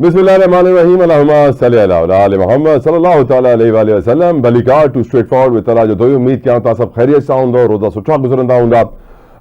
बिस्मिल्लाहिर्रहमानिर्रहीम अल्लाहुम्मा सल्ली अला आले मोहम्मद सल्लल्लाहु तआला अलैहि वसल्लम। भलीकार टू स्ट्रेट फॉरवर्ड में तला जो दोई उम्मीद कयां था सब खैरियत सां हूंदो, रोज़ा सुठा गुज़रंदा हूंदा।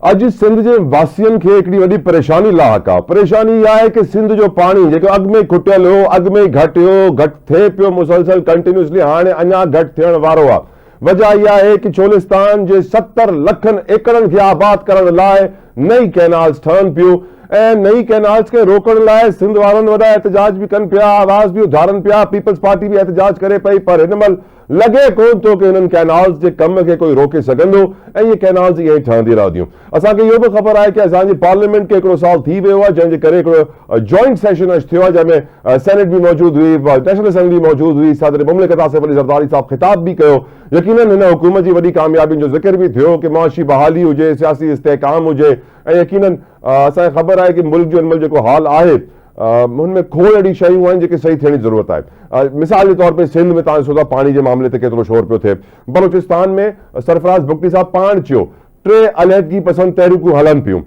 अॼु सिंध जे वासियुनि खे हिकिड़ी वॾी परेशानी लाहक आहे। परेशानी इहा आहे कि सिंध जो पाणी जेको अॻु में खुटियल हो, अॻु में घटि हो, घटि थिए पियो मुसलसल कंटिन्यूसली, हाणे अञा घटि थियण वारो आहे। वजह इहा आहे कि चोलिस्तान जे 70 लखनि एकड़नि खे आबाद करण लाइ नई कैनाल्स ठहनि पियूं ऐं नई कैनाल्स के रोकण लाइ सिंध वारनि वॾा एहतजाज भी कनि पिया, आवाज़ भी उधारनि पिया, पीपल्स पार्टी भी एहतजाज करे पई, पर हिन महिल लॻे कोन थो कि हिननि कैनाल्स जे कम खे कोई रोके सघंदो ऐं इहे कैनाल्स ईअं ई ठहंदी रहंदियूं। असांखे इहो बि ख़बर आहे कि असांजी पार्लियामेंट खे हिकिड़ो साल थी वियो आहे, जंहिंजे करे हिकिड़ो जॉइंट सेशन अॼु थियो आहे, जंहिंमें सेनेट भी मौजूदु हुई, नेशनल असेंबली मौजूदु हुई, सदर मुमलिकत आसिफ अली ज़रदारी साहब ख़िताब भी कयो। यकीनन हिन हुकूमत जी वॾी कामयाबियुनि जो ज़िक्र भी थियो कि मुआशी बहाली हुजे, सियासी इस्तेहकाम हुजे ऐं यकीनन असांखे ख़बर आहे कि मुल्क जो हिन महिल जेको हाल आहे हुनमें खोड़ अहिड़ी शयूं आहिनि जेके सही थियण जी ज़रूरत आहे। मिसाल जे तौर पे सिंध में तव्हां ॾिसो था पाणी जे मामले ते केतिरो शोर पियो थिए। बलोचिस्तान में सरफराज़ भुगटी साहब पाण चयो 3 अलहदगी पसंद तहरीकूं हलनि पियूं।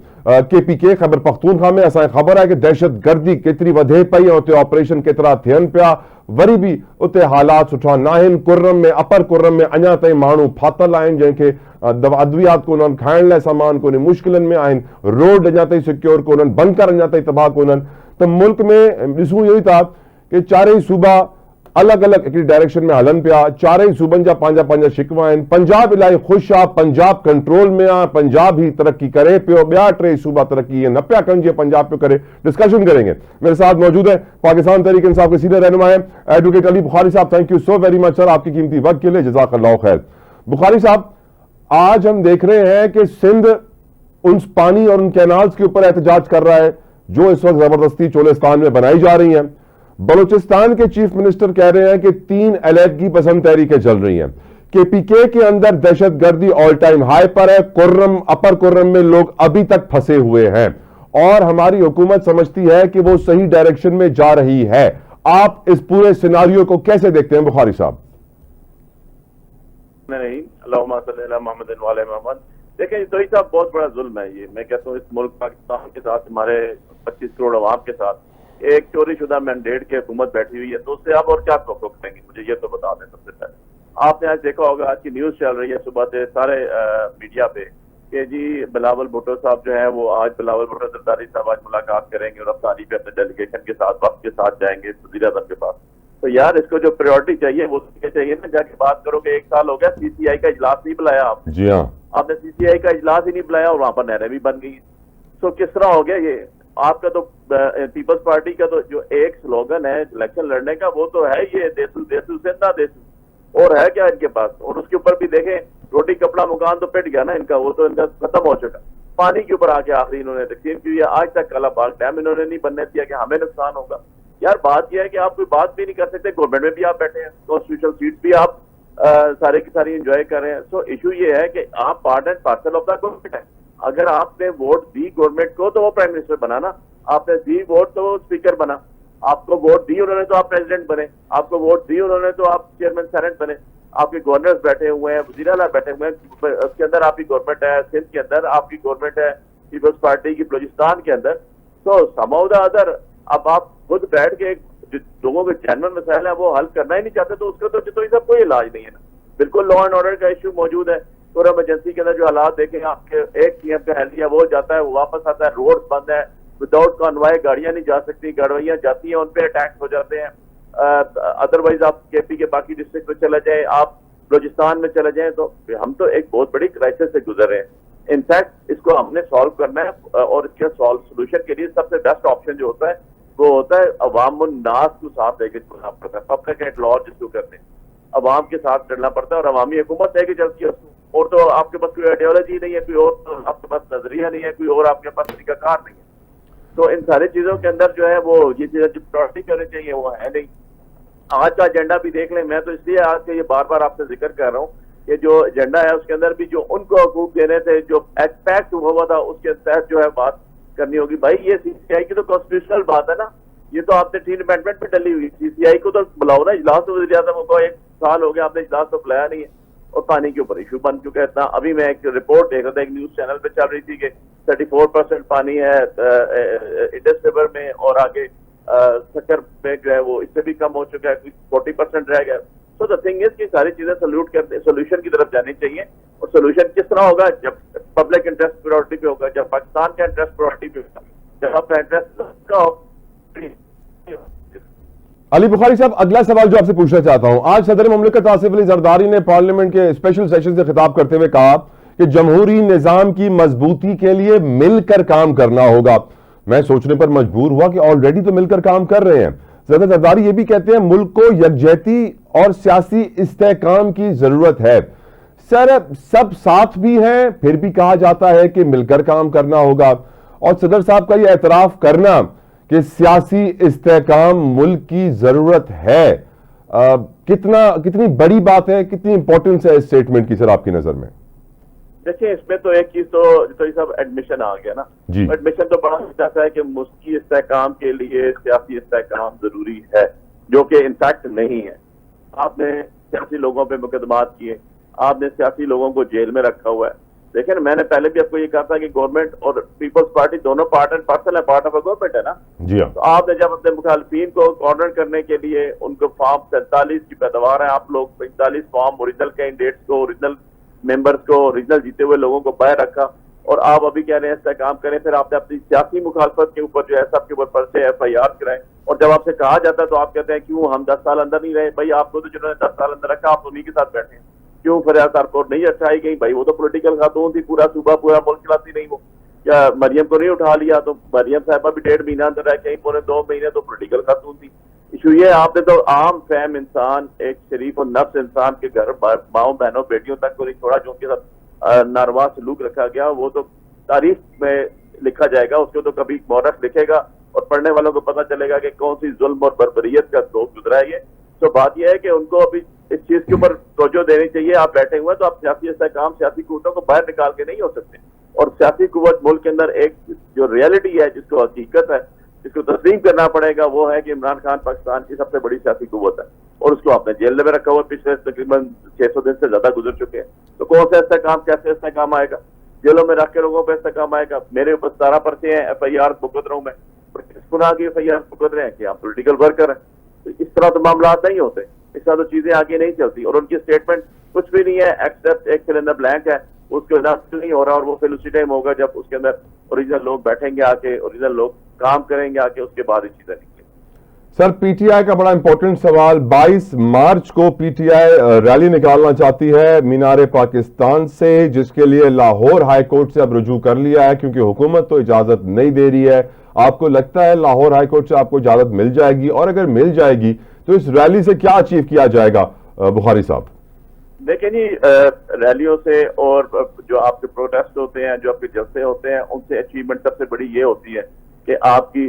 KPK ख़ैबर पख्तूनख्वा में असांखे ख़बर आहे कि दहशत गर्दी केतिरी वधे पई ऐं उते ऑपरेशन केतिरा थियनि पिया। वरी बि उते हालात सुठा न आहिनि। कुर्रम में, अपर कुर्रम में अञा ताईं माण्हू फाथल आहिनि जंहिंखे अद्वियात कोन्हनि, खाइण लाइ सामान कोन्हे, मुश्किलनि में आहिनि, रोड अञा ताईं सिक्योर कोन्हनि, बंकर अञा ताईं तबाह कोन्हनि। त मुल्क में ॾिसूं इहो ई था कि चारई सूबा अलॻि अलॻि हिकिड़ी डायरेक्शन में हलनि पिया। चारई सूबनि जा पंहिंजा पंहिंजा शिकवा आहिनि। पंजाब इलाही ख़ुशि आहे, पंजाब कंट्रोल में आहे, पंजाब ही तरक्की करे पियो, ॿिया 3 सूबा तरक्की न पिया कनि जीअं पंजाब पियो करे। डिस्कशन करेंगे। मेरे साथ मौजूद है पाकिस्तान तहरीक इंसाफ के सीनियर रहनुमा है एडवोकेट अली बुखारी साहब। Thank you so very much sir, आपकी कीमती वक्त के लिए जज़ाकल्लाह खैर। बुखारी साहब, आज हम देख रहे हैं कि सिंध उन पानी और उन कैनाल्स के ऊपर एहतजाज कर रहा है जो इस वक्त जबरदस्ती चोलिस्तान में बनाई जा रही हैं। बलूचिस्तान के चीफ मिनिस्टर कह रहे हैं कि 3 अलहदगी पसंद तहरीकें चल रही हैं। KPK के अंदर दहशत गर्दी ऑल टाइम हाई पर है। कुर्रम, अपर कुर्रम में लोग अभी तक फंसे हुए हैं और हमारी हुकूमत समझती है कि वो सही डायरेक्शन में जा रही है। आप इस पूरे सिनारियो को कैसे देखते हैं बुखारी साहब? नहीं, अल्लाहुम्मा सल्ली अला मुहम्मद व आले मोहम्मद। देखिए तो साहब बहुत बड़ा जुल्म है ये। मैं कहता हूँ इस मुल्क पाकिस्तान के साथ, हमारे 25 करोड़ अवाम के साथ एक चोरी शुदा मैंडेट की हुकूमत बैठी हुई है, तो उससे आप और क्या तवक्को करेंगे? मुझे ये तो बता दें। सबसे पहले आपने आज देखा होगा, आज की न्यूज चल रही है सुबह से सारे मीडिया पे कि जी बिलावल भुट्टो साहब जो है वो आज बिलावल भुट्टो जरदारी साहब आज मुलाकात करेंगे और अफ्तारी पे अपने डेलीगेशन के साथ, वक्त के साथ जाएंगे वज़ीर आज़म के पास। तो यार इसको जो प्रायोरिटी चाहिए वो चाहिए ना, जाके बात करो कि 1 साल हो गया CCI का इजलास नहीं बुलाया आपने। जी हाँ, आपने CCI का इजलास ही नहीं बुलाया और वहां पर नहरें भी बन गई। तो किस तरह हो गया ये? आपका तो पीपल्स पार्टी का तो जो एक स्लोगन है इलेक्शन लड़ने का, वो तो है ये देसू देसू सिंधा देसू, और है क्या इनके पास? और उसके ऊपर भी देखें, रोटी कपड़ा मकान तो पिट गया ना इनका, वो तो इनका खत्म हो चुका। पानी के ऊपर आके आखिरी इन्होंने तकसीम की है। आज तक काला बाग डैम इन्होंने नहीं बनने दिया कि हमें नुकसान होगा। यार बात यह है कि आप कोई बात भी नहीं कर सकते। गवर्नमेंट में भी आप बैठे हैं, कॉन्स्टिट्यूशनल सीट भी आप सारे की सारी एंजॉय कर रहे हैं। सो इशू ये है कि आप part and parcel of the government है। अगर आपने वोट दी गवर्नमेंट को तो वो प्राइम मिनिस्टर बना ना, आपने दी वोट तो वो स्पीकर बना, आपको वोट दी उन्होंने तो आप प्रेसिडेंट बने, आपको वोट दी उन्होंने तो आप चेयरमैन सेनेट बने, आपके गवर्नर्स बैठे हुए हैं, वज़ीर आला बैठे हुए हैं, उसके अंदर आपकी गवर्नमेंट है, सिंध के अंदर आपकी गवर्नमेंट है, पीपल्स पार्टी की बलूचिस्तान के अंदर। तो सम ऑफ द अदर अब आप खुद बैठ के लोगों के जेन्युइन मसाइल है वो हल करना ही नहीं चाहते, तो उसका तो सब कोई इलाज नहीं है ना। बिल्कुल लॉ एंड ऑर्डर का इशू मौजूद है। और इमरजेंसी के अंदर जो हालात देखें, आपके एक CM का एहलिया वो जाता है, वो वापस आता है, रोड बंद है, विदाउट कॉन्वॉय गाड़ियां नहीं जा सकती, गाड़ियां जाती हैं उन पे अटैक हो जाते हैं। अदरवाइज आप KP के बाकी डिस्ट्रिक्ट में चले जाए, आप बलूचिस्तान में चले जाएं, तो हम तो एक बहुत बड़ी क्राइसिस से गुजर रहे हैं। इनफैक्ट इसको हमने सॉल्व करना है और इसके सोल्यूशन के लिए सबसे बेस्ट ऑप्शन जो होता है वो होता है अवामुन नास को साथ लेके चलना पड़ता है। पब्लिक एट लॉ जिसको करते हैं, अवाम के साथ चलना पड़ता है और अवामी हुकूमत लेके चलती है उसको। और तो आपके पास कोई आइडियोलॉजी नहीं है, कोई और तो आपके पास नजरिया नहीं है, कोई और आपके पास तरीकाकार नहीं है। तो इन सारी चीजों के अंदर जो है वो ये चीजें जो प्रायोरिटी करनी चाहिए वो है नहीं। आज का एजेंडा भी देख लें। मैं तो इसलिए आज के ये बार बार आपसे जिक्र कर रहा हूँ कि जो एजेंडा है उसके अंदर भी जो उनको हकूक देने थे, जो एक्सपेक्ट हुआ था, उसके तहत जो है बात करनी होगी। भाई ये CCI की तो कॉन्स्टिट्यूशनल बात है ना, ये तो आपने 3 अमेंडमेंट में डली हुई। CCI को तो बुलाओ ना, इजलास तो वज़ीर आज़म को 1 साल हो गया, आपने इजलास तो बुलाया नहीं है। और पानी के ऊपर इशू बन चुका है इतना। अभी मैं एक रिपोर्ट देख रहा था, एक न्यूज चैनल पे चल रही थी कि 34% पानी है इंडस रिवर में और आगे शक्कर में जो है वो इससे भी कम हो चुका है, 40% रह गया। सो द थिंग इज कि सारी चीजें सोल्यूशन की तरफ जानी चाहिए। और सोल्यूशन किस तरह होगा? जब पब्लिक इंटरेस्ट प्रायोरिटी पे होगा, जब पाकिस्तान का इंटरेस्ट प्रायोरिटी पे होगा, जब आपका इंटरेस्ट अली बुखारी साहब, अगला सवाल जो आपसे पूछना चाहता हूं, आज सदर मुमलिकत आसिफ अली जरदारी ने पार्लियामेंट के स्पेशल सेशन से खिताब करते हुए कहा कि जमहूरी निजाम की मजबूती के लिए मिलकर काम करना होगा। मैं सोचने पर मजबूर हुआ कि ऑलरेडी तो मिलकर काम कर रहे हैं। सदर जरदारी ये भी कहते हैं मुल्क को यकजहती और सियासी इस्तेहकाम की जरूरत है। सर, सब साथ भी हैं, फिर भी कहा जाता है कि मिलकर काम करना होगा। और सदर साहब का यह एतराफ करना कि सियासी इस्तेहकाम मुल्क की जरूरत है, कितनी बड़ी बात है, कितनी इंपॉर्टेंस है इस स्टेटमेंट की सर आपकी नजर में? देखिए, इसमें तो एक चीज तो ये सब एडमिशन आ गया ना जी। एडमिशन तो बड़ा चाहता है कि मुल्की इस्तेहकाम के लिए सियासी इस्तेहकाम जरूरी है, जो कि इनफैक्ट नहीं है। आपने सियासी लोगों पे मुकदमात किए, आपने सियासी लोगों को जेल में रखा हुआ है। देखिए, मैंने पहले भी आपको ये कहा था कि गवर्नमेंट और पीपल्स पार्टी दोनों पार्ट एंड पार्सल है, पार्ट ऑफ अ गवर्नमेंट है ना जी। तो आपने जब अपने मुखालफिन को कॉर्नर करने के लिए उनको फॉर्म 47 की पैदावार है, आप लोग 45 फॉर्म ओरिजिनल कैंडिडेट्स को, ओरिजिनल मेंबर्स को, ओरिजिनल जीते हुए लोगों को बाहर रखा, और आप अभी कह रहे हैं इसका काम करें। फिर आपने अपनी सियासी मुखालफत के ऊपर जो है सबके ऊपर पर्चे FIR कराए, और जब आपसे कहा जाता है तो आप कहते हैं क्यों हम 10 साल अंदर नहीं रहे। भाई, आपको तो जिन्होंने 10 साल अंदर रखा, आप उन्हीं के साथ बैठे हैं। क्यों फरियाद कारपोर नहीं उठाई गई? भाई, वो तो पॉलिटिकल खातून थी, पूरा सूबा पूरा मुल्क चलाती नहीं वो। क्या मरियम को नहीं उठा लिया? तो मरियम साहबा भी 1.5 महीना अंदर रह गई, पौने 2 महीने तो पॉलिटिकल खातून थी। इशू ये, आपने तो आम फैम इंसान, एक शरीफ और नफ्स इंसान के घर माओ बहनों बेटियों तक को नहीं छोड़ा, जो उनके साथ नारवा सलूक रखा गया, वो तो तारीख में लिखा जाएगा। उसको तो कभी मौरख लिखेगा और पढ़ने वालों को पता चलेगा कि कौन सी जुल्म और बर्बरियत का दौर गुजरा है ये। तो बात यह है कि उनको अभी इस चीज के ऊपर तवज्जो देनी चाहिए। आप बैठे हुए तो आप सियासी इस्तेहकाम, सियासी कुव्वतों को बाहर निकाल के नहीं हो सकते। और सियासी कुव्वत मुल्क के अंदर एक जो रियलिटी है, जिसको हकीकत है, जिसको तस्लीम करना पड़ेगा, वो है कि इमरान खान पाकिस्तान की सबसे बड़ी सियासी कुव्वत है, और उसको आपने जेल में रखा हुआ। पिछले तकरीबन 600 दिन से ज्यादा गुजर चुके हैं। तो कौन सा इस्तेहकाम, कैसे इस्तेहकाम आएगा? जेलों में रख के लोगों पर इस्तेहकाम आएगा? मेरे ऊपर 17 पर्चे हैं, FIR भुगत रहा हूं मैं, किस गुनाह की FIR भुगत रहे हैं कि आप पोलिटिकल वर्कर हैं? तो इस तरह तो मामला नहीं होते, इस तरह तो चीजें आगे नहीं चलती। और उनकी स्टेटमेंट कुछ भी नहीं है एक्सेप्ट एक फिल इन द ब्लैंक है, उसके अंदर नहीं हो रहा, और वो फिर उसी टाइम होगा जब उसके अंदर ओरिजिनल लोग बैठेंगे आके, ओरिजिनल लोग काम करेंगे आके, उसके बाद ही चीजें निकलेंगी। सर, PTI का बड़ा इंपॉर्टेंट सवाल, 22 मार्च को PTI रैली निकालना चाहती है मीनारे पाकिस्तान से, जिसके लिए लाहौर हाई कोर्ट से अब रुजू कर लिया है, क्योंकि हुकूमत तो इजाजत नहीं दे रही है। आपको लगता है लाहौर हाई कोर्ट से आपको इजाजत मिल जाएगी? और अगर मिल जाएगी तो इस रैली से क्या अचीव किया जाएगा बुखारी साहब? देखिए जी, रैलियों से और जो आपके प्रोटेस्ट होते हैं, जो आपके जलसे होते हैं, उनसे अचीवमेंट सबसे बड़ी ये होती है कि आपकी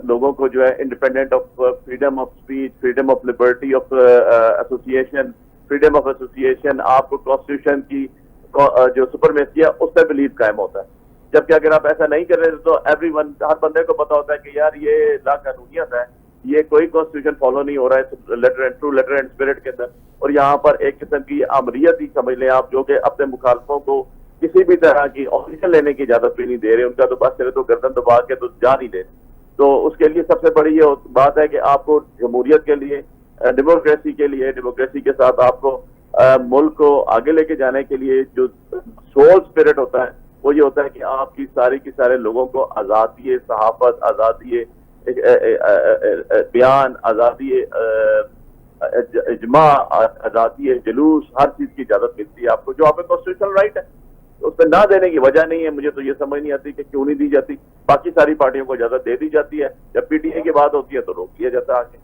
लोगों को जो है independent of freedom of speech, freedom of liberty of association, freedom of association, आपको कॉन्स्टिट्यूशन की जो सुपरमेसी है उस पर बिलीव कायम होता है। जबकि अगर आप ऐसा नहीं कर रहे तो एवरीवन, हर बंदे को पता होता है कि यार ये लाकानूनियत है, ये कोई कॉन्स्टिट्यूशन फॉलो नहीं हो रहा है ट्रू लेटर एंड स्पिरिट के अंदर। और यहाँ पर एक किस्म की आमरीयत ही समझ लें आप, जो कि अपने मुखालफों को किसी भी तरह की ऑफिशियल लेने की इजाजत भी नहीं दे रहे। उनका तो बस चले तो गर्दन दबा के तो जा नहीं दे। तो उसके लिए सबसे बड़ी ये बात है कि आपको जमहूरियत के लिए, डेमोक्रेसी के लिए, डेमोक्रेसी के साथ आपको मुल्क को आगे लेके जाने के लिए जो सोल स्पिरिट होता है वो ये होता है कि आपकी सारी की सारे लोगों को आज़ादी सहाफत, आज़ादी बयान, आज़ादी इज्मा, आज़ादी जुलूस, हर चीज की इजाजत मिलती है आपको, जो आपका कॉन्स्टिट्यूशनल राइट है। तो उसमें ना देने की वजह नहीं है। मुझे तो ये समझ नहीं आती कि क्यों नहीं दी जाती। बाकी सारी पार्टियों को इजाजत दे दी जाती है, जब PTI की बात होती है तो रोक दिया जाता है आगे।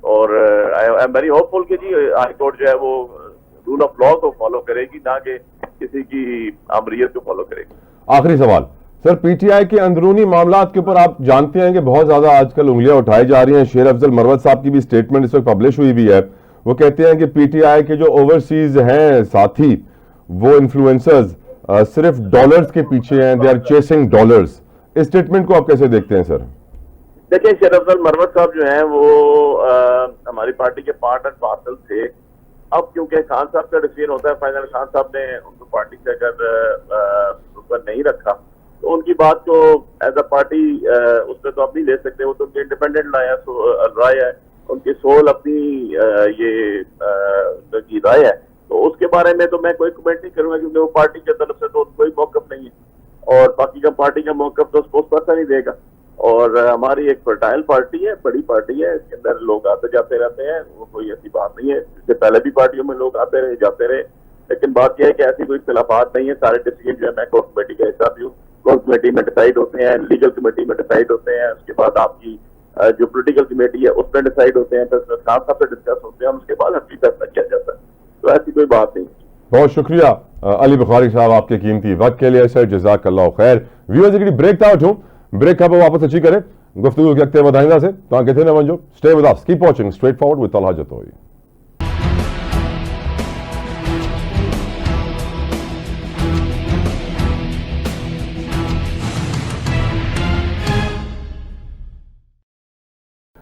और आई एम वेरी होपफुल कि जी हाई कोर्ट जो है वो रूल ऑफ लॉ को फॉलो करेगी, ना कि किसी की आमरीयत को फॉलो करेगी। आखिरी सवाल सर, PTI के अंदरूनी मामलात के ऊपर आप जानते हैं कि बहुत ज्यादा आजकल उंगलियां उठाई जा रही हैं। शेर अफजल मरवत साहब की भी स्टेटमेंट इस वक्त पब्लिश हुई भी है। वो कहते हैं कि PTI के जो ओवरसीज हैं साथी, वो इन्फ्लुएंसर्स सिर्फ डॉलर्स के पीछे हैं, दे आर चेसिंग डॉलर्स। इस स्टेटमेंट को आप कैसे देखते हैं सर? देखिए, शेर अफजल मरवत साहब जो हैं वो हमारी पार्टी के पार्ट एंड पार्सल थे। अब क्योंकि खान साहब का डिसीजन होता है फाइनल, खान साहब ने उनको पार्टी से अगर ऊपर नहीं रखा तो उनकी बात को एज अ पार्टी उसमें तो आप नहीं ले सकते, वो तो उनकी इंडिपेंडेंट राय है, उनकी सोल अपनी उनकी राय है, तो उसके बारे में तो मैं कोई कमेंट नहीं करूंगा, क्योंकि वो पार्टी की तरफ से तो कोई मौकफ नहीं है, और बाकी का पार्टी का मौकफ तो स्पोर्ट्स पर्सन ही देगा। और हमारी एक फर्टाइल पार्टी है, बड़ी पार्टी है, इसके अंदर लोग आते जाते रहते हैं, वो कोई ऐसी बात नहीं है। इससे पहले भी पार्टियों में लोग आते रहे जाते रहे, लेकिन बात यह है कि ऐसी कोई इख्तिलाफात नहीं है। सारे डिसीजन जो है, मैं कोर कमेटी का हिस्सा भी हूँ, कोर कमेटी में डिसाइड होते हैं, लीगल कमेटी में डिसाइड होते हैं, उसके बाद आपकी जो पोलिटिकल कमेटी है उसमें डिसाइड होते हैं, फिर खान साहब से डिस्कस होते हैं, उसके बाद हर फैसला किया जाता है। तो ऐसी कोई बात नहीं। बहुत शुक्रिया अली बुखारी साहब आपके कीमती वक्त के लिए सर, जज़ाकल्लाह खैर। व्यूअर्स हिकिड़ी ब्रेक था वठूं, ब्रेक खां पोइ वापसि अची करे गुफ्तगू खे अॻिते वधाईंदासीं। तव्हां किथे न वञो, stay with us, keep watching straight forward with Talha Jatoi.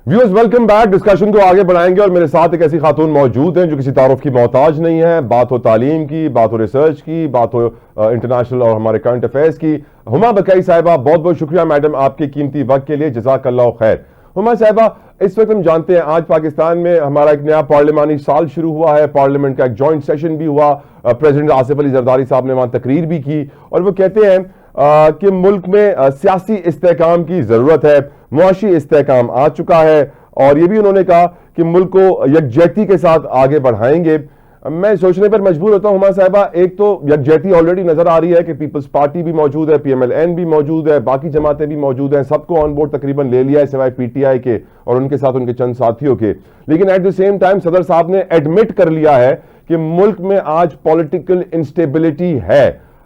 Viewers welcome back. Discussion को आगे बढ़ाएंगे और मेरे साथ एक ऐसी खातून मौजूद हैं जो किसी तारुफ की मोहताज नहीं है। बात हो तालीम की, बात हो रिसर्च की, बात हो इंटरनेशनल और हमारे करंट अफेयर्स की। हुमा बकई साहिबा, बहुत बहुत शुक्रिया मैडम आपके कीमती वक्त के लिए, जज़ाकल्लाह खैर। हुमा साहिबा, इस वक्त हम जानते हैं आज पाकिस्तान में हमारा एक नया पार्लिमानी साल शुरू हुआ है, पार्लियामेंट का एक जॉइंट सेशन भी हुआ, प्रेसिडेंट आसिफ अली जरदारी साहब ने वहां तकरीर भी की और वो कहते हैं कि मुल्क में सियासी इस्तेहकाम की जरूरत है, मुआशी इस्तेहकाम आ चुका है और ये भी उन्होंने कहा कि मुल्क को यकजहती के साथ आगे बढ़ाएंगे। मैं सोचने पर मजबूर होता हूं हुमा साहिबा, एक तो यकजहती ऑलरेडी नजर आ रही है कि पीपल्स पार्टी भी मौजूद है, PMLN भी मौजूद है, बाकी जमातें भी मौजूद हैं, सबको ऑन बोर्ड तकरीबन ले लिया है सिवाय PTI के और उनके साथ उनके चंद साथियों के। लेकिन एट द सेम टाइम सदर साहब ने एडमिट कर लिया है कि मुल्क में आज पॉलिटिकल इंस्टेबिलिटी है।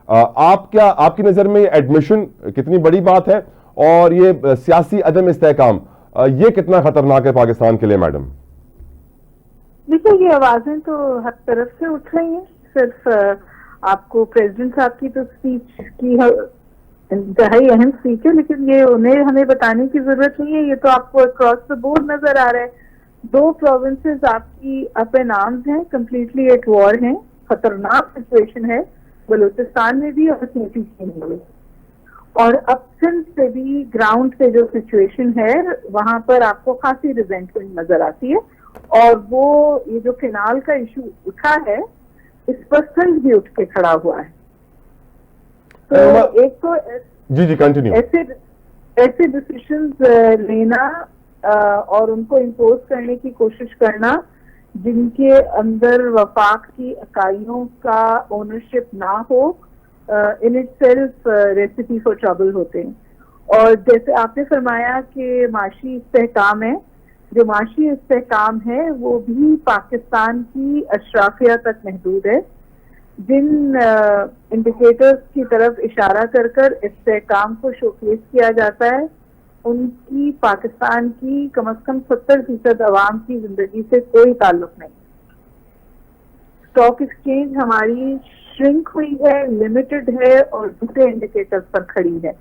आपकी नजर में ये एडमिशन कितनी बड़ी बात है और ये सियासी अदम इस्तेहकाम ये कितना खतरनाक है पाकिस्तान के लिए मैडम? देखिए, ये आवाजें तो हर तरफ से उठ रही हैं। सिर्फ आपको प्रेसिडेंट साहब की तो स्पीच की इंतहाई अहम स्पीच है, लेकिन ये उन्हें हमें बताने की जरूरत नहीं है, ये तो आपको अक्रॉस द बोर्ड नजर आ रहा है। 2 प्रोविंसेस आपकी अप एंड आर्म्स हैं, कम्प्लीटली एट वॉर हैं, खतरनाक सिचुएशन है, बलूचिस्तान में भी और सिंध में भी। और अब सिंध से भी ग्राउंड पे जो सिचुएशन है वहां पर आपको खासी रिजेंटमेंट नजर आती है। और वो ये जो केनाल का इशू उठा है, इस पर सिंध भी उठ के खड़ा हुआ है। तो एक तो जी कंटिन्यू, ऐसे डिसीजंस लेना और उनको इम्पोज करने की कोशिश करना जिनके अंदर वफाक की इकाइयों का ओनरशिप ना हो, in itself recipe for trouble होते हैं। और जैसे आपने फरमाया कि माशी इस्तेहकाम है, जो माशी इस्तेहकाम है वो भी पाकिस्तान की अशराफिया तक महदूद है। जिन इंडिकेटर्स की तरफ इशारा कर कर इस्तेहकाम को शोकेस किया जाता है, उनकी पाकिस्तान की कम से कम 70% अवाम की जिंदगी से कोई ताल्लुक नहीं। स्टॉक एक्सचेंज हमारी श्रिंक हुई है, लिमिटेड है और दूसरे इंडिकेटर्स पर खड़ी है।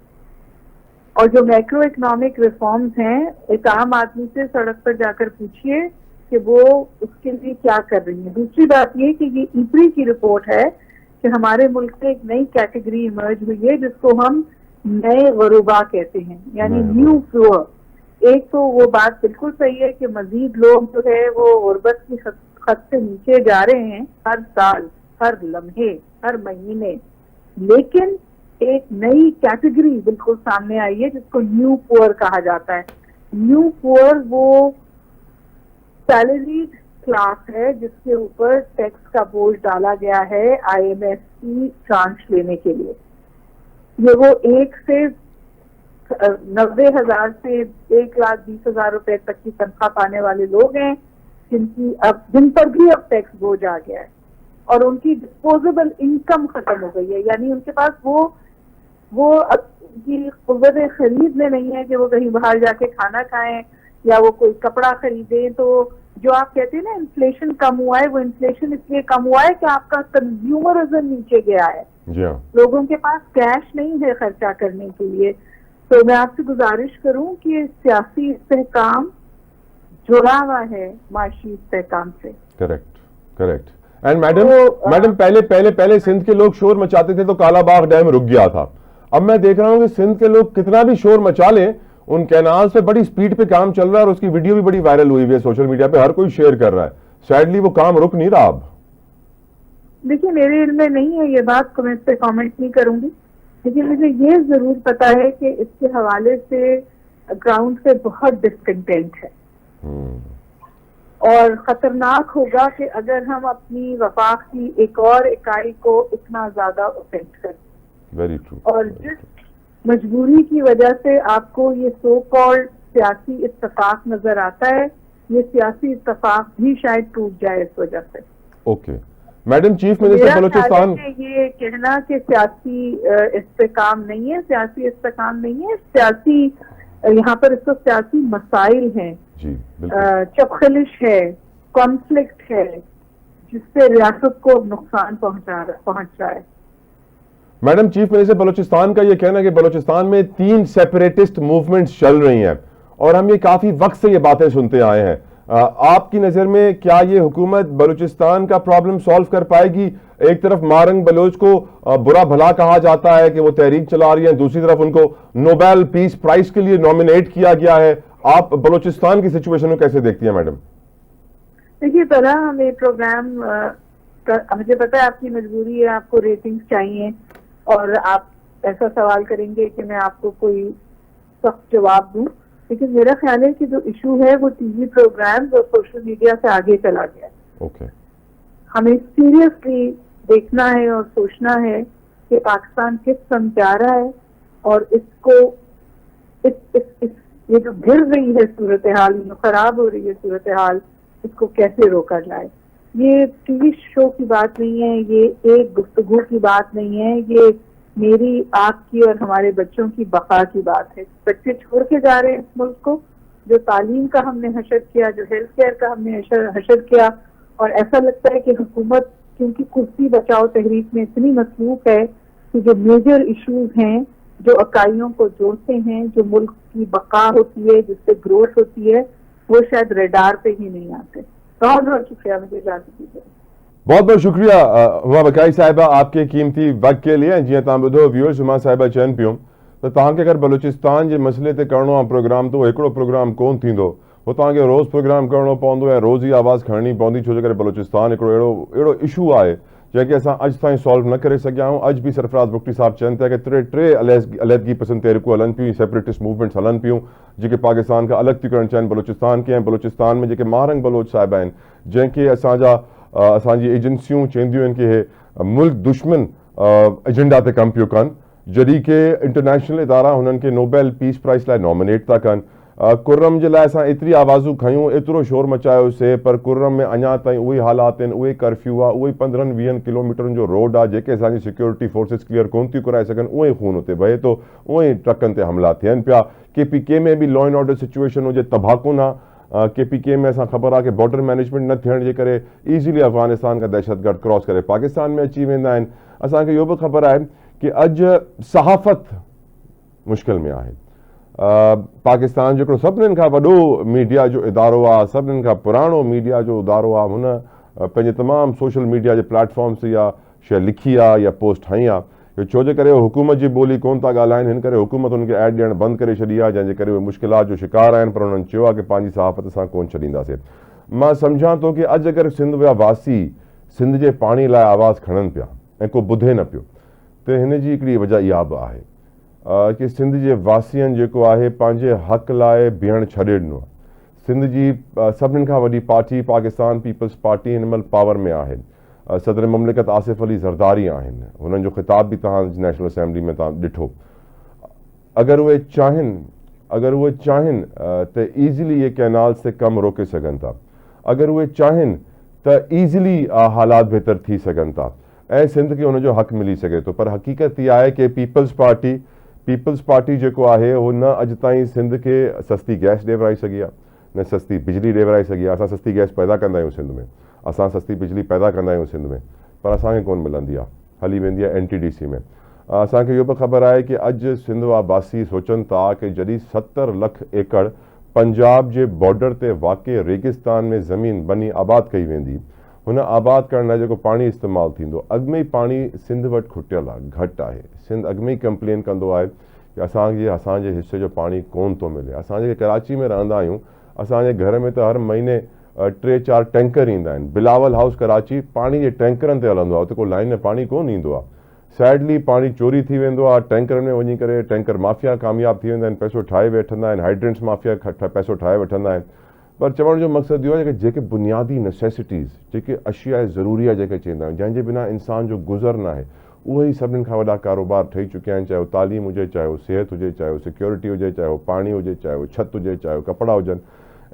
और जो मैक्रो इकोनॉमिक रिफॉर्म्स हैं, एक आम आदमी से सड़क पर जाकर पूछिए कि वो उसके लिए क्या कर रही है। दूसरी बात ये कि ये ईपरी की रिपोर्ट है कि हमारे मुल्क में एक नई कैटेगरी इमर्ज हुई है जिसको हम नए गरूबा कहते हैं, यानी न्यू फ्लोअर। एक तो वो बात बिल्कुल सही है कि मजीद लोग जो है वो गुर्बत की खत से नीचे जा रहे हैं हर साल, हर लम्हे, हर महीने। लेकिन एक नई कैटेगरी बिल्कुल सामने आई है जिसको न्यू पुअर कहा जाता है। न्यू पुअर वो सैलरीड क्लास है जिसके ऊपर टैक्स का बोझ डाला गया है IMF की ट्रांच लेने के लिए। ये वो 1 से 90,000 से 1,20,000 रुपए तक की तनख्वाह पाने वाले लोग हैं जिन पर भी अब टैक्स बोझ आ गया है और उनकी डिस्पोजेबल इनकम खत्म हो गई है। यानी उनके पास वो अब की कुव्वत खरीद में नहीं है कि वो कहीं बाहर जाके खाना खाएं या वो कोई कपड़ा खरीदें। तो जो आप कहते हैं ना इन्फ्लेशन कम हुआ है, वो इन्फ्लेशन इसलिए कम हुआ है कि आपका कंज्यूमरिज्म नीचे गया है। लोगों के पास कैश नहीं है खर्चा करने के लिए। तो मैं आपसे गुजारिश करूं कि सियासी इस्तेहकाम जुड़ा हुआ है माशी इस्तेहकाम से। करेक्ट। एंड मैडम पहले सिंध के लोग शोर मचाते थे तो काला बाग डैम रुक गया था। अब मैं देख रहा हूं कि सिंध के लोग कितना भी शोर मचा लें, उन कैनाल से बड़ी स्पीड पे काम चल रहा है और उसकी वीडियो भी बड़ी वायरल हुई है सोशल मीडिया पे, हर कोई शेयर कर रहा है। सैडली वो काम रुक नहीं रहा अब। देखिए, मेरे इल्म में नहीं है ये बात, तो मैं इस पे कमेंट नहीं करूंगी, लेकिन मुझे ये जरूर पता है कि इसके हवाले से ग्राउंड से बहुत डिस्कंटेंट है और खतरनाक होगा कि अगर हम अपनी वफाक की एक और इकाई को इतना ज्यादा अफेक्ट करें। Very true. और जिस मजबूरी की वजह से आपको ये सो कॉल्ड सियासी इत्तेफाक नजर आता है, ये सियासी इत्तेफाक भी शायद टूट जाए इस वजह से। ओके मैडम, चीफ मिनिस्टर मेरा बलोचिस्तान, ख्याल है कि ये कहना कि सियासी इस्तेकाम नहीं है, सियासी इस्तेकाम नहीं है, सियासी यहाँ पर इसको सियासी मसाइल हैं, जी बिल्कुल, चपखलिश है, कॉन्फ्लिक्ट है, जिससे रियासत को नुकसान पहुंच रहा है। मैडम चीफ मिनिस्टर बलोचिस्तान का ये कहना है कि बलोचिस्तान में 3 सेपरेटिस्ट मूवमेंट्स चल रही हैं और हम ये काफी वक्त से ये बातें सुनते आए हैं। आपकी नजर में क्या ये हुकूमत बलूचिस्तान का प्रॉब्लम सॉल्व कर पाएगी? एक तरफ मारंग बलोच को बुरा भला कहा जाता है कि वो तहरीक चला रही है, दूसरी तरफ उनको नोबेल पीस प्राइज के लिए नॉमिनेट किया गया है। आप बलूचिस्तान की सिचुएशन को कैसे देखती हैं मैडम? देखिए, पहला हम ये प्रोग्राम मुझे पता है आपकी मजबूरी है, आपको रेटिंग्स चाहिए और आप ऐसा सवाल करेंगे कि मैं आपको कोई सख्त जवाब दूं, लेकिन मेरा ख्याल है कि जो इशू है वो टीवी प्रोग्राम्स और सोशल मीडिया से आगे चला गया है। ओके, हमें सीरियसली देखना है और सोचना है कि पाकिस्तान किस संग जा रहा है और इसको ये जो गिर रही है सूरत हाल, जो खराब हो रही है सूरत हाल, इसको कैसे रोका जाए। ये टीवी शो की बात नहीं है, ये एक गुफ्तगू की बात नहीं है, ये मेरी, आपकी और हमारे बच्चों की बका की बात है। बच्चे छोड़ के जा रहे हैं इस मुल्क को, जो तालीम का हमने हशर किया, जो हेल्थ केयर का हमने हशर किया, और ऐसा लगता है कि हुकूमत क्योंकि कुर्सी बचाओ तहरीक में इतनी मसरूफ है कि जो मेजर इश्यूज हैं, जो इकाइयों को जोड़ते हैं, जो मुल्क की बका होती है, जिससे ग्रोथ होती है, वो शायद रेडार पे ही नहीं आते। बहुत बहुत शुक्रिया मुझे इजाजत दीजिए। बहुत बहुत शुक्रिया हुमा बकाई साहिबा आपके कीमती वक्त के लिए। जी तव्हां ॿुधो व्यूअर्स, हुमा साहिबा चवनि पियूं त तव्हांखे अगरि बलूचिस्तान जे मसइले ते करिणो आहे प्रोग्राम, तो हिकिड़ो प्रोग्राम कोन थींदो, वो तव्हांखे रोज़ प्रोग्राम करिणो पवंदो ऐं रोज़ ई आवाज़ खणणी पवंदी, छो जे करे बलूचिस्तान हिकिड़ो अहिड़ो इशू आहे जंहिंखे असां अॼु ताईं सॉल्व न करे सघिया आहियूं। अॼु बि सरफराज़ बुगटी साहिब चवनि था कि टे अलहदगी पसंद तहरीकूं हलनि पियूं, सेपरेटिस्ट मूवमेंट्स हलनि पियूं, जेके पाकिस्तान खां अलॻि थियूं करणु चाहिनि बलूचिस्तान खे। ऐं बलूचिस्तान में जेके मारंग बलोच साहिब आहिनि, जंहिंखे असांजी एजेंसियूं चवंदियूं आहिनि कि हे मुल्क दुश्मन एजेंडा ते कमु पियो कनि, जॾहिं कि इंटरनेशनल इदारा हुननि खे नोबेल पीस प्राइज़ लाइ नॉमिनेट था कनि। कुर्रम जे लाइ असां एतिरी आवाज़ूं खयूं, एतिरो शोर मचायोसीं, पर कुर्रम में अञा ताईं उहे हालात आहिनि, उहे कर्फ्यू आहे, उहे 15-20 किलोमीटरनि जो रोड आहे, जेके असांजी सिक्योरिटी फोर्सिस क्लियर कोन थियूं कराए सघनि, उहे खून हुते वहे थो, उहे ट्रकनि ते हमला थियनि पिया। KPK में बि लॉ एंड ऑर्डर सिचुएशन हुजे तबाहकुन आहे। KPK में असां ख़बर आहे कि बॉर्डर मैनेजमेंट न थियण जे करे ईज़िली अफ़गानिस्तान खां दहशतगर्द क्रॉस करे पाकिस्तान में अची वेंदा आहिनि। असांखे इहो बि ख़बर आहे कि अॼु सहाफ़त मुश्किल में आहे। पाकिस्तान जो सभिनीनि खां वॾो मीडिया जो इदारो आहे, सभिनीनि खां पुराणो मीडिया जो इदारो आहे, हुन पंहिंजे तमामु सोशल मीडिया जे प्लेटफॉर्म ते इहा शइ लिखी आहे या पोस्ट हई आहे, छो जे करे हुकूमत जी ॿोली कोन था ॻाल्हाइनि, हिन करे हुकूमत हुनखे एड ॾियणु बंदि करे छॾी आहे, जंहिंजे करे उहे मुश्किलात जो शिकार आहिनि, पर हुननि चयो आहे कि पंहिंजी सहाफ़त असां कोन छॾींदासीं। मां सम्झां थो कि अॼु अगरि सिंध जा वासी सिंध जे पाणी लाइ आवाज़ खणनि पिया ऐं को ॿुधे न पियो, त हिन जी हिकिड़ी वजह इहा बि आहे कि सिंध जे वासियुनि जेको आहे पंहिंजे हक़ लाइ बीहण छॾे ॾिनो आहे। सिंध जी सभिनीनि खां वॾी पार्टी पाकिस्तान पीपल्स पार्टी हिन महिल पावर में आहे। सदर ममलिकत आसिफ अली ज़रदारी आहिनि, हुननि जो ख़िताब बि तव्हां नेशनल असेंबली में तव्हां ॾिठो। अगरि उहे चाहिनि त ईज़िली ये कैनाल्स ते कमु रोके सघनि था, अगरि उहे चाहिनि त ईज़िली हालात बहितर थी सघनि था ऐं सिंध खे हुनजो हक़ मिली सघे थो। पर हक़ीक़त इहा आहे कि पीपल्स पार्टी जेको आहे उहो न अॼु ताईं सिंध खे सस्ती गैस ॾे विराए सघी आहे, न सस्ती बिजली ॾे विराए सघी आहे। असां सस्ती गैस पैदा कंदा आहियूं सिंध में, असां सस्ती बिजली पैदा कंदा आहियूं सिंध में, पर असांखे कोन मिलंदी आहे, हली वेंदी आहे NTDC में। असांखे इहो बि ख़बर आहे कि अॼु सिंध वासी सोचनि था कि जॾहिं 70 लख एकड़ पंजाब जे बॉर्डर ते वाक़िअ रेगिस्तान में ज़मीन बनी आबाद कई वेंदी, हुन आबाद करण लाइ जेको पाणी इस्तेमालु थींदो अॻु में ई पाणी सिंध वटि खुटियल आहे, घटि आहे। सिंध अॻु में ई कंप्लेन कंदो आहे कि असांजे हिसे जो पाणी कोन थो मिले। असां जेके कराची में रहंदा आहियूं, असांजे घर में त हर महीने 3-4 टैंकर ईंदा आहिनि। बिलावल हाउस कराची पाणी जे टैंकरनि ते हलंदो आहे, उते को लाइन में पाणी कोन ईंदो आहे। सैडली पाणी चोरी थी वेंदो आहे, टैंकरनि में वञी करे टैंकर माफ़िया कामयाबु थी वेंदा आहिनि, पैसो ठाहे वठंदा आहिनि, हाइड्रेंट्स माफ़िया पैसो ठाहे वठंदा आहिनि। पर चवण जो मक़सदु इहो आहे कि जेके बुनियादी नेसेसिटीज़, जेके अशिया ज़रूरी आहे जेके चवंदा आहियूं, जंहिंजे बिना इंसान जो गुज़र न आहे, उहे ई सभिनीनि खां वॾा कारोबार ठही चुकिया आहिनि। चाहे उहो तालीम हुजे, चाहे उहो सिहत हुजे, चाहे उहो सिक्योरिटी हुजे, चाहे उहो पाणी हुजे, चाहे उहो छत हुजे, चाहे उहो कपिड़ा हुजनि।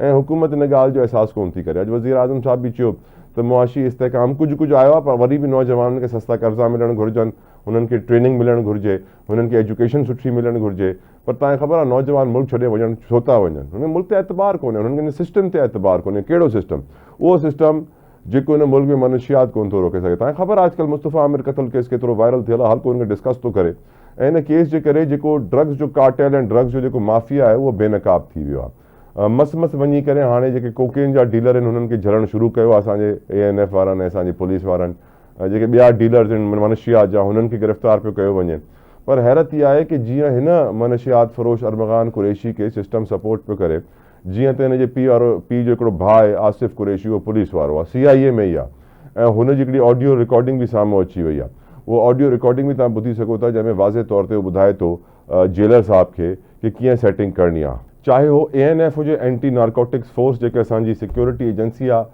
ऐं हुकूमत इन ॻाल्हि जो अहसासु कोन थी करे। अॼु वज़ीर आज़म साहब बि चयो त मुआशी इस्तेहकाम कुझु आयो आहे, पर वरी बि नौजवाननि खे सस्ता कर्ज़ा मिलणु घुरिजनि, हुननि खे ट्रेनिंग मिलणु घुरिजे, हुननि खे एजुकेशन सुठी मिलणु घुरिजे। पर तव्हांखे ख़बर आहे नौजवान मुल्क छॾे वञणु छो था वञनि? हुन मुल्क ते एतबार कोन्हे, हुननि खे सिस्टम ते एतबार कोन्हे। कहिड़ो सिस्टम? उहो सिस्टम जेको हिन मुल्क में मनशियात कोन थो रोके सघे। तव्हांखे ख़बर आहे अॼुकल्ह मुस्तफ़ा आमिर क़त्ल केस केतिरो वायरल थियल आहे, हर कोई हुनखे डिस्कस थो करे। ऐं हिन केस जे करे जेको ड्रग्स जो कार्टेल ऐं ड्रग्स जो जेको माफ़िया आहे उहो बेनकाब थी वियो आहे। मस वञी करे हाणे जेके कोकेन जा डीलर आहिनि हुननि खे झलणु शुरू कयो आहे असांजे ANF वारनि ऐं असांजी पुलिस वारनि। जेके ॿिया डीलर्स आहिनि मनशियात जा, हुननि खे गिरफ़्तार पियो कयो वञे। पर हैरत इहा आहे कि जीअं हिन मनशियात फ़रोश अरमग़ान कुरैशी खे सिस्टम सपोर्ट पियो करे, जीअं त हिनजे पीउ जो हिकिड़ो भाउ आहे आसिफ़ कुरैशी, उहो पुलिस वारो आहे, CIA में ई आहे। ऐं हुनजी हिकिड़ी ऑडियो रिकॉर्डिंग बि साम्हूं अची वई आहे। उहो ऑडियो रिकॉर्डिंग बि तव्हां ॿुधी सघो था, जंहिंमें वाज़े तौर ते उहो ॿुधाए थो जेलर साहब खे कि कीअं सेटिंग करणी आहे। चाहे उहो ANF हुजे, एंटी नारकोटिक्स फोर्स जेके असांजी सिक्योरिटी एजेंसी आहे,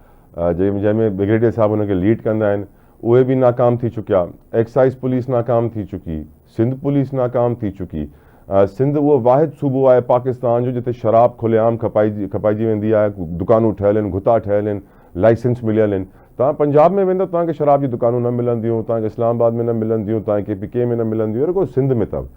जंहिंमें ब्रिगेडियर साहब हुनखे लीड कंदा आहिनि, उहे बि नाकाम थी चुकिया। एक्साइज़ पुलिस नाकाम थी चुकी, सिंध पुलिस नाकाम थी चुकी। सिंध उहो वाहिद सूबो आहे पाकिस्तान जो जिते शराब खुलेआम खपाइजी वेंदी आहे, दुकानूं ठहियल आहिनि, गुता ठहियल आहिनि, लाइसेंस मिलियल आहिनि। तव्हां पंजाब में वेंदव तव्हांखे शराब जी दुकानूं न मिलंदियूं, तव्हांखे इस्लामाबाद में न मिलंदियूं, तव्हांखे KPK में न मिलंदियूं, रुगो सिंध में अथव।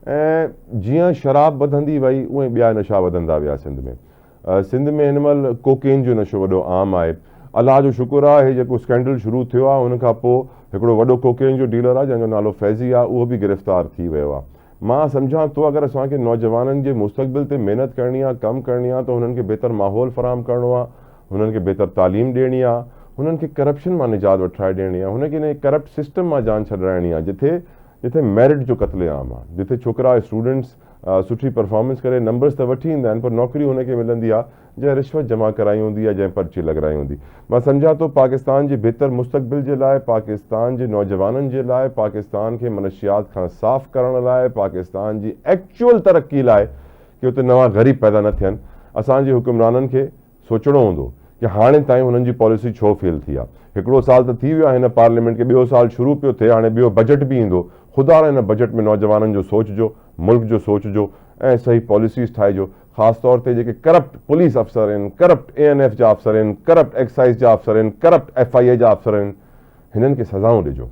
ऐं जीअं शराब वधंदी वई उहे ॿिया नशा वधंदा विया सिंध में। सिंध में हिन महिल कोकेन जो नशो वॾो आम आहे। अलाह जो शुक्र आहे, हे जेको स्कैंडल शुरू थियो आहे हुन खां पोइ हिकिड़ो वॾो कोकेन जो डीलर आहे जंहिंजो नालो फैज़ी आहे, उहो बि गिरफ़्तार थी वियो आहे। मां सम्झां थो अगरि असांखे नौजवाननि जे मुस्तक़बिल ते महिनत करणी आहे, कमु करणी आहे, त हुननि खे बहितर माहौल फ़राहम करिणो आहे, हुननि खे बहितर तालीम ॾियणी आहे, हुननि खे करप्शन मां निजात वठाए ॾियणी आहे, हुनखे हिन करप्ट सिस्टम मां जान छॾाइणी आहे जिथे मेरिट जो क़त्लेआम आहे, जिथे छोकिरा स्टूडेंट्स सुठी परफॉर्मेंस करे नंबर्स त वठी ईंदा आहिनि, पर नौकरी हुनखे मिलंदी आहे जंहिं रिश्वत जमा कराई हूंदी आहे, जंहिं पर्ची लॻाई हूंदी। मां सम्झां थो पाकिस्तान जे बहितर मुस्तक़बिल जे लाइ, पाकिस्तान जे नौजवाननि जे लाइ, पाकिस्तान खे मनशियात खां साफ़ करण लाइ, पाकिस्तान जी एक्चुअल तरक़ी लाइ कि हुते नवां ग़रीब पैदा न थियनि, असांजे हुक्मराननि खे सोचणो हूंदो कि हाणे ताईं हुननि जी पॉलिसी छो फेल थी आहे। हिकिड़ो साल त थी वियो आहे हिन पार्लियामेंट खे, ॿियो साल शुरू पियो थिए, हाणे ॿियो बजट बि ईंदो। ख़ुदा हिन बजट में नौजवाननि जो सोचिजो, मुल्क जो सोचिजो ऐं सही पॉलिसीज़ ठाहिजो। ख़ासि तौर ते जेके करप्ट पुलिस अफ़सर आहिनि, करप्ट ANF जा अफ़सर आहिनि, करप्ट एक्साइज़ जा अफ़सर आहिनि, करप्ट FIA जा अफ़सर आहिनि, हिननि खे सज़ाऊं ॾिजो।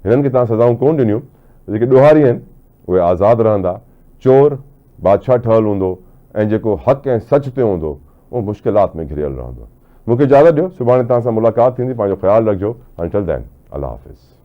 हिननि खे तव्हां सज़ाऊं कोन ॾिनियूं, जेके ॾोहारी आहिनि उहे आज़ादु रहंदा, चोर बादशाह ठहियलु हूंदो ऐं जेको हक़ ऐं सच ते हूंदो उहो मुश्किलात में घिरियल रहंदो। मूंखे इजाज़त ॾियो, सुभाणे तव्हां सां मुलाक़ात थींदी। पंहिंजो ख़्यालु रखिजो। अंटिल देन, अल्लाह हाफ़िज़।